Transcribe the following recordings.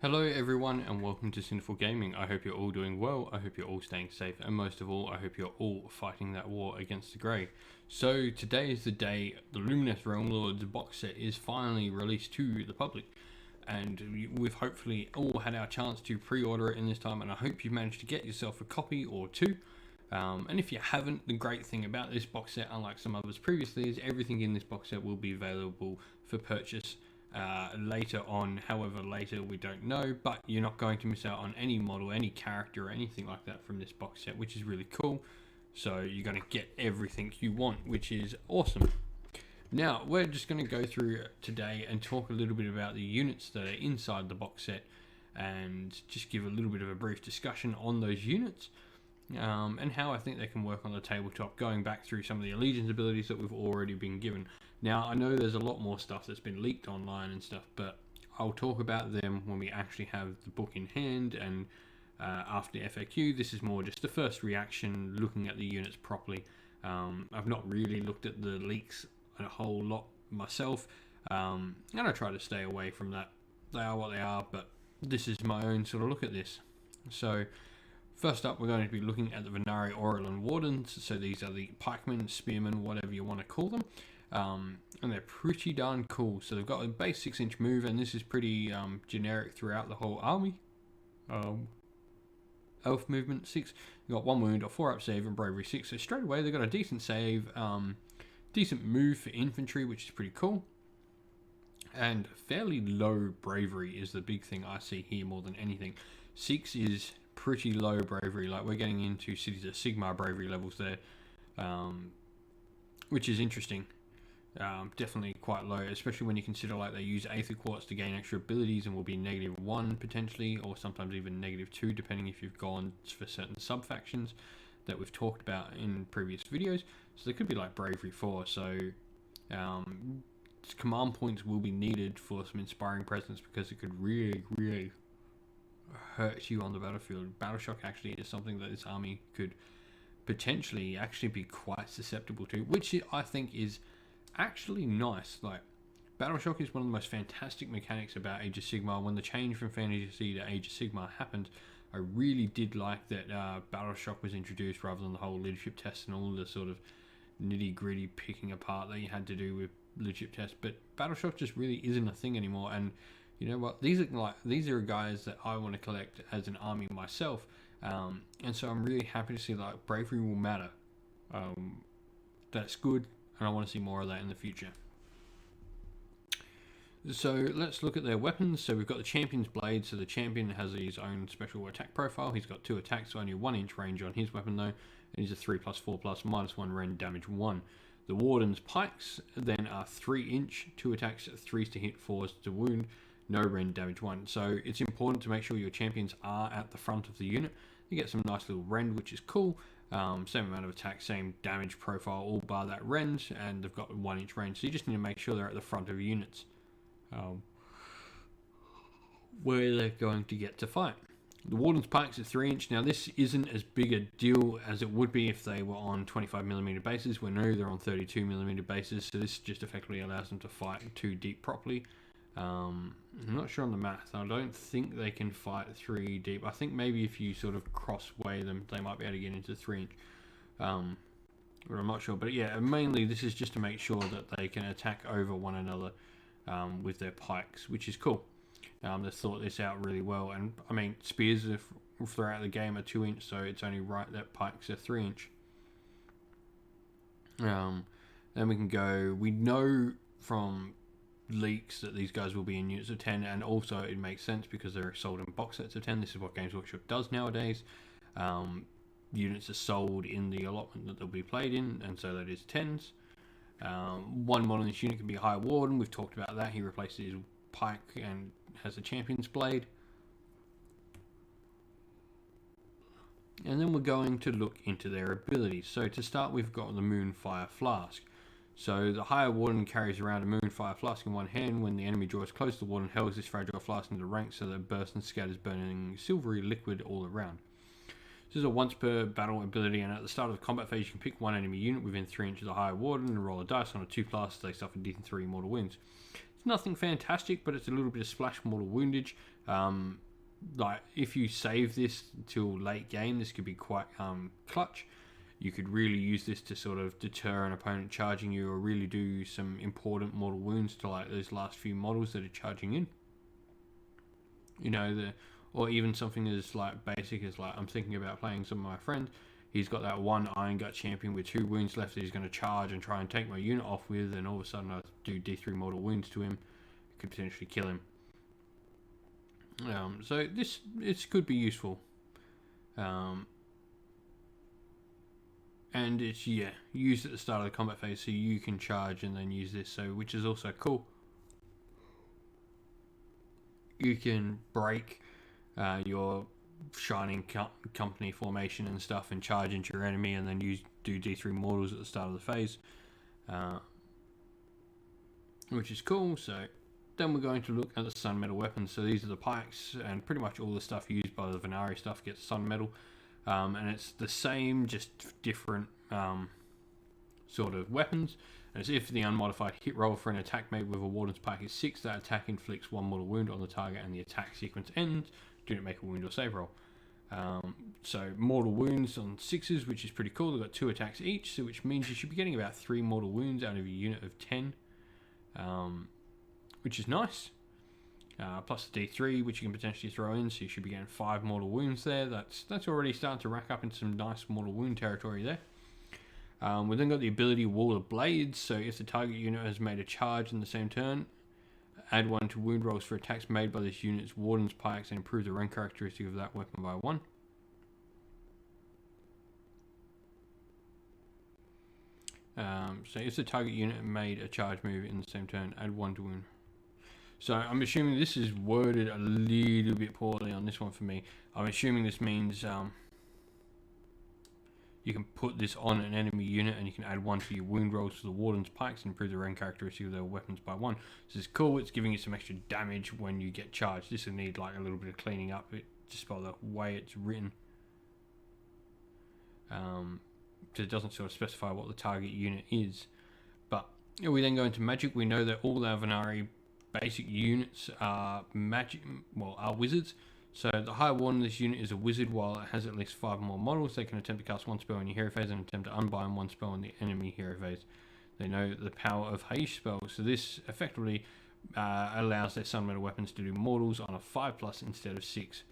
Hello everyone and welcome to Sinful Gaming. I hope you're all doing well, I hope you're all staying safe, and most of all, I hope you're all fighting that war against the Grey. So today is the day the Lumineth Realm-Lords box set is finally released to the public, and we've hopefully all had our chance to pre-order it in this time, and I hope you've managed to get yourself a copy or two. And if you haven't, the great thing about this box set, unlike some others previously, is everything in this box set will be available for purchase later on. However, later we don't know, but you're not going to miss out on any model, any character, or anything like that from this box set, which is really cool. So you're going to get everything you want, which is awesome. Now we're just going to go through today and talk a little bit about the units that are inside the box set, and just give a little bit of a brief discussion on those units. And how I think they can work on the tabletop, going back through some of the allegiance abilities that we've already been given. Now, I know there's a lot more stuff that's been leaked online and stuff, but I'll talk about them when we actually have the book in hand, and after FAQ. This is more just the first reaction, looking at the units properly. I've not really looked at the leaks a whole lot myself, and I try to stay away from that. They are what they are, but this is my own sort of look at this. So first up, we're going to be looking at the Vanari Auralan Wardens. So these are the Pikemen, Spearmen, whatever you want to call them. And they're pretty darn cool. So they've got a base 6-inch move, and this is pretty generic throughout the whole army. Elf movement 6. You've got 1 wound, a 4-up save, and bravery 6. So straight away they've got a decent save, decent move for infantry, which is pretty cool. And fairly low bravery is the big thing I see here more than anything. 6 is pretty low bravery, like we're getting into Cities of Sigmar bravery levels there, which is interesting. Definitely quite low, especially when you consider like they use Aether Quartz to gain extra abilities and will be -1 potentially, or sometimes even -2 depending if you've gone for certain sub-factions that we've talked about in previous videos. So they could be like bravery 4, so command points will be needed for some inspiring presence, because it could really hurt you on the battlefield. Battle shock actually is something that this army could potentially actually be quite susceptible to, which I think is actually nice. Like, battle shock is one of the most fantastic mechanics about Age of Sigmar. When the change from Fantasy to Age of Sigmar happened, I really did like that battle shock was introduced, rather than the whole leadership test and all the sort of nitty gritty picking apart that you had to do with leadership tests. But battle shock just really isn't a thing anymore, and you know what? These are guys that I want to collect as an army myself, and so I'm really happy to see that bravery will matter. That's good, and I want to see more of that in the future. So let's look at their weapons. So we've got the Champion's Blade. So the Champion has his own special attack profile. He's got 2 attacks, only 1-inch range on his weapon though, and he's a 3+4+, -1 rend, damage 1. The Warden's Pikes then are 3-inch, 2 attacks, 3s to hit, 4s to wound, no rend, damage 1. So it's important to make sure your champions are at the front of the unit. You get some nice little rend, which is cool. Same amount of attack, same damage profile, all bar that rend, and they've got 1-inch range. So you just need to make sure they're at the front of units where they're going to get to fight. The Warden's Pikes are 3-inch. Now this isn't as big a deal as it would be if they were on 25mm bases. We know they're on 32mm bases, so this just effectively allows them to fight 2 deep properly. I'm not sure on the math. I don't think they can fight 3 deep. I think maybe if you sort of cross-weigh them, they might be able to get into 3-inch. But I'm not sure. But yeah, mainly this is just to make sure that they can attack over one another with their pikes, which is cool. They've thought this out really well. And I mean, spears throughout the game are 2-inch, so it's only right that pikes are 3-inch. Then we can go. We know from leaks that these guys will be in units of 10, and also it makes sense because they're sold in box sets of 10. This is what Games Workshop does nowadays. Units are sold in the allotment that they'll be played in, and so that is 10s. One model in this unit can be a High Warden. We've talked about that. He replaces his pike and has a Champion's Blade. And then we're going to look into their abilities. So to start, we've got the Moonfire Flask. So the Higher Warden carries around a Moonfire Flask in one hand. When the enemy draws close, the Warden hurls this fragile flask into the ranks so that it bursts and scatters burning silvery liquid all around. This is a once per battle ability, and at the start of the combat phase you can pick one enemy unit within 3 inches of the Higher Warden and roll a dice. On a 2+, they suffer D3 mortal wounds. It's nothing fantastic, but it's a little bit of splash mortal woundage. Like if you save this till late game, this could be quite clutch. You could really use this to sort of deter an opponent charging you, or really do some important mortal wounds to like those last few models that are charging in. You know, or even something as like basic as like, I'm thinking about playing some of my friends. He's got that one Iron Gut champion with 2 wounds left that he's going to charge and try and take my unit off with, and all of a sudden I do D3 mortal wounds to him. It could potentially kill him. So this could be useful. And it's, used at the start of the combat phase, so you can charge and then use this, so which is also cool. You can break your Shining Company formation and stuff and charge into your enemy, and then do D3 mortals at the start of the phase, which is cool. So then we're going to look at the Sun Metal weapons. So these are the pikes, and pretty much all the stuff used by the Vanari stuff gets Sun Metal. And it's the same, just different sort of weapons. As if the unmodified hit roll for an attack made with a Warden's Pike is 6, that attack inflicts 1 mortal wound on the target and the attack sequence ends. Do not make a wound or save roll. So mortal wounds on 6s, which is pretty cool. They've got 2 attacks each, so which means you should be getting about 3 mortal wounds out of a unit of 10, which is nice. Plus the D3, which you can potentially throw in, so you should be getting 5 mortal wounds there. That's already starting to rack up into some nice mortal wound territory there. We've then got the ability Wall of Blades, so if the target unit has made a charge in the same turn, add 1 to wound rolls for attacks made by this unit's Warden's Pikes and improve the rank characteristic of that weapon by 1. So if the target unit made a charge move in the same turn, add 1 to wound. So I'm assuming this is worded a little bit poorly on this one for me. I'm assuming this means you can put this on an enemy unit and you can add 1 to your wound rolls to the Warden's Pikes and improve the rank characteristic of their weapons by 1. This is cool. It's giving you some extra damage when you get charged. This will need like a little bit of cleaning up, just by the way it's written. Because it doesn't sort of specify what the target unit is. But we then go into magic. We know that all our Vanari basic units are are wizards. So the high ward in this unit is a wizard. While it has at least 5 more models, they can attempt to cast 1 spell in your hero phase and attempt to unbind 1 spell in the enemy hero phase. They know the power of Haish spells, so this effectively allows their Sun Metal weapons to do mortals on a 5+ instead of 6.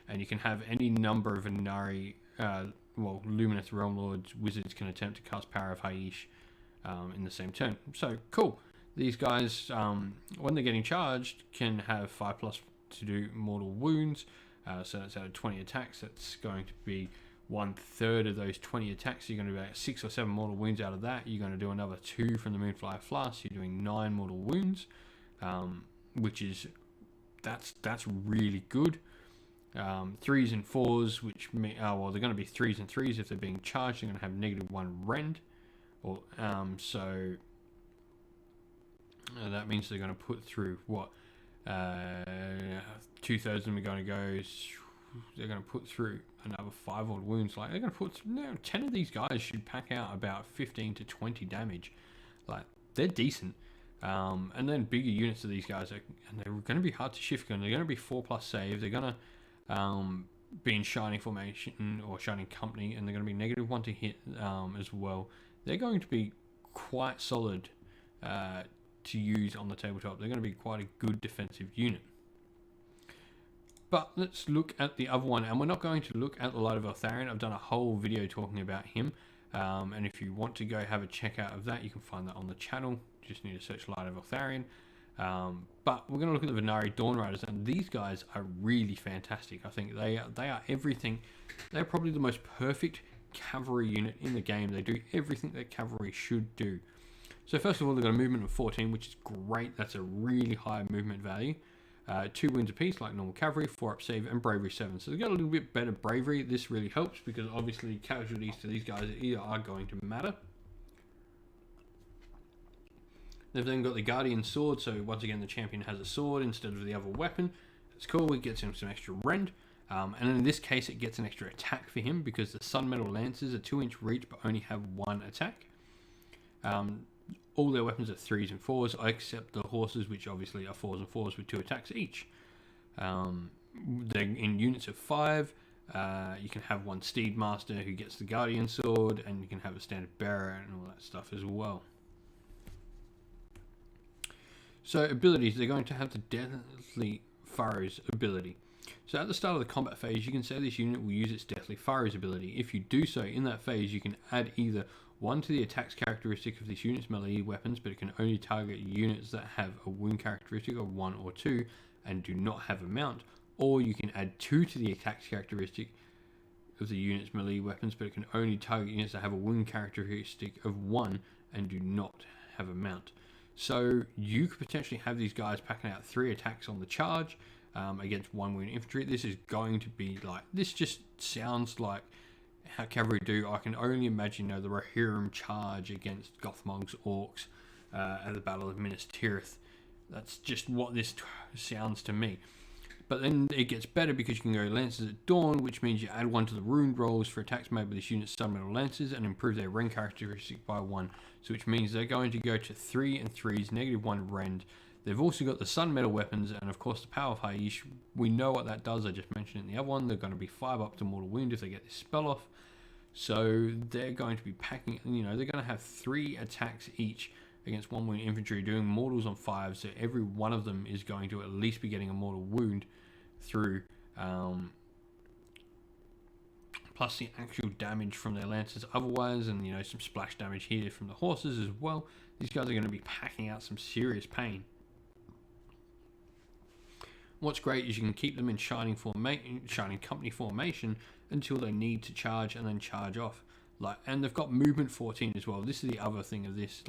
And you can have any number of Vanari, Lumineth Realm-Lords wizards can attempt to cast Power of Haish in the same turn. So cool. These guys, when they're getting charged, can have 5+ to do mortal wounds. So that's out of 20 attacks. That's going to be 1/3 of those 20 attacks. You're going to do about 6 or 7 mortal wounds out of that. You're going to do another 2 from the Moonflyer Flask. You're doing 9 mortal wounds, which is that's really good. 3s and 4s, which they're going to be 3s and 3s if they're being charged. They're going to have -1 rend, or so. That means they're going to put through what 2/3 of them are going to go. They're going to put through another 5 odd wounds. Like they're going to put 10 of these guys should pack out about 15 to 20 damage. Like they're decent. And then bigger units of these guys and they're going to be hard to shift. They're going to be 4+ save. They're going to be in Shining Formation or Shining Company, and they're going to be -1 to hit as well. They're going to be quite solid to use on the tabletop. They're going to be quite a good defensive unit. But let's look at the other one, and we're not going to look at the Light of Eltharion. I've done a whole video talking about him, and if you want to go have a check out of that, you can find that on the channel. You just need to search Light of Eltharion. But we're going to look at the Vanari Dawnriders, and these guys are really fantastic. I think they are everything. They're probably the most perfect cavalry unit in the game. They do everything that cavalry should do. So first of all, they've got a movement of 14, which is great. That's a really high movement value. 2 wounds apiece, like normal cavalry, 4 up save, and bravery 7. So they've got a little bit better bravery. This really helps because obviously casualties to these guys are going to matter. They've then got the Guardian Sword, so once again the champion has a sword instead of the other weapon. That's cool. It gets him some extra rend. And in this case, it gets an extra attack for him because the Sun Metal Lancers are 2-inch reach but only have 1 attack. all their weapons are 3s and 4s, except the horses, which obviously are 4s and 4s with 2 attacks each. They're in units of 5. You can have one Steed Master who gets the Guardian Sword, and you can have a standard bearer and all that stuff as well. So abilities, they're going to have the Deathly Furrows ability. So at the start of the combat phase, you can say this unit will use its Deathly Furrows ability. If you do so in that phase, you can add either 1 to the attacks characteristic of this unit's melee weapons, but it can only target units that have a wound characteristic of 1 or 2 and do not have a mount, or you can add 2 to the attacks characteristic of the unit's melee weapons, but it can only target units that have a wound characteristic of 1 and do not have a mount. So you could potentially have these guys packing out 3 attacks on the charge against 1 wound infantry. This is going to be like, this just sounds like how cavalry do. I can only imagine, the Rohirrim charge against Gothmog's orcs at the Battle of Minas Tirith. That's just what this sounds to me. But then it gets better because you can go Lances at Dawn, which means you add 1 to the rune rolls for attacks made by this unit's Sunmetal Lances and improve their rend characteristic by 1. So which means they're going to go to 3 and 3s, -1 rend. They've also got the Sunmetal weapons and of course the Power of Haish. We know what that does, I just mentioned it in the other one. They're going to be 5 up to mortal wound if they get this spell off. So they're going to be packing, they're going to have 3 attacks each against 1 wound infantry, doing mortals on 5, so every one of them is going to at least be getting a mortal wound through, plus the actual damage from their lances otherwise, and some splash damage here from the horses as well. These guys are going to be packing out some serious pain. What's great is you can keep them in Shining Company formation until they need to charge and then charge off. And they've got movement 14 as well. This is the other thing of this,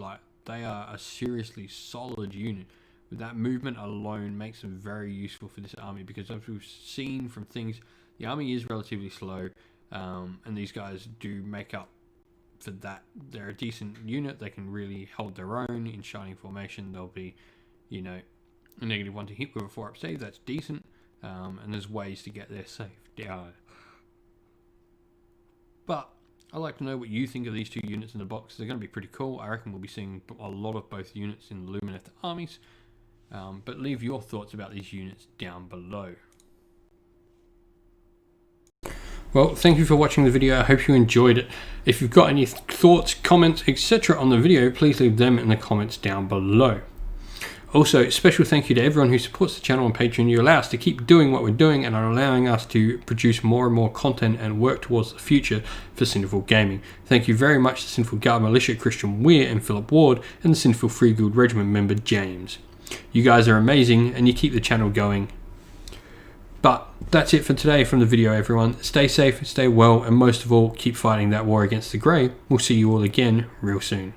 they are a seriously solid unit. With that movement alone makes them very useful for this army, because as we've seen from things, the army is relatively slow, and these guys do make up for that. They're a decent unit. They can really hold their own in Shining formation. They'll be, a -1 to hit with a 4-up save. That's decent, and there's ways to get there safe down. But I'd like to know what you think of these 2 units in the box. They're going to be pretty cool. I reckon we'll be seeing a lot of both units in the Lumineth armies. But leave your thoughts about these units down below. Well, thank you for watching the video. I hope you enjoyed it. If you've got any thoughts, comments, etc. on the video, please leave them in the comments down below. Also, special thank you to everyone who supports the channel on Patreon. You allow us to keep doing what we're doing and are allowing us to produce more and more content and work towards the future for Sinful Gaming. Thank you very much to Sinful Guard Militia Christian Weir and Philip Ward, and the Sinful Free Guild Regiment member James. You guys are amazing and you keep the channel going. But that's it for today from the video, everyone. Stay safe, stay well, and most of all, keep fighting that war against the Grey. We'll see you all again real soon.